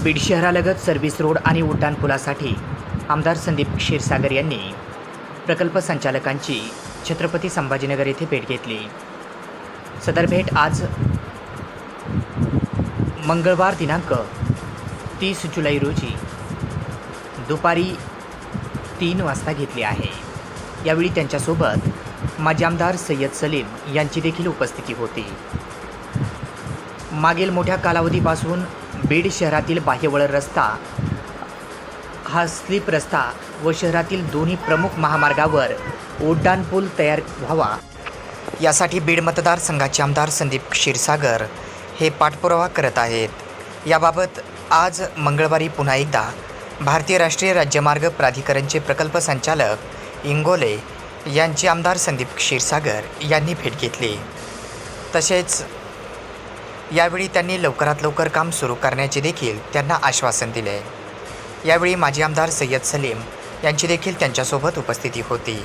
Beed शहरालगत service road आणि उड्डाणपुलासाठी आमदार संदीप क्षीरसागर यांनी प्रकल्प संचालकांची छत्रपती संभाजीनगर येथे भेट घेतली। सदर भेट आज मंगळवार दिनांक 30 जुलै रोजी दुपारी 3 वाजता घेतली आहे। यावेळी त्यांच्यासोबत माजी आमदार सय्यद सलीम यांची देखील उपस्थिती होती। मागील मोठ्या कालावधीपासून बीड शहरातील बाह्यवळण रस्ता हा स्लीप रस्ता व शहरातील दोन्ही प्रमुख महामार्गावर उड्डाणपूल तयार व्हावा यासाठी बीड मतदारसंघाचे आमदार संदीप क्षीरसागर हे पाठपुरावा करत आहेत। याबाबत आज मंगळवारी पुन्हा एकदा भारतीय राष्ट्रीय राज्यमार्ग प्राधिकरणचे प्रकल्प संचालक इंगोले यांची आमदार संदीप क्षीरसागर यांनी भेट घेतली। तसेच यावेळी त्यांनी लवकरात लवकर काम सुरू करण्याचे देखील त्यांना आश्वासन दिले। यावेळी माजी आमदार सय्यद सलीम यांची देखील त्यांच्यासोबत उपस्थिती होती।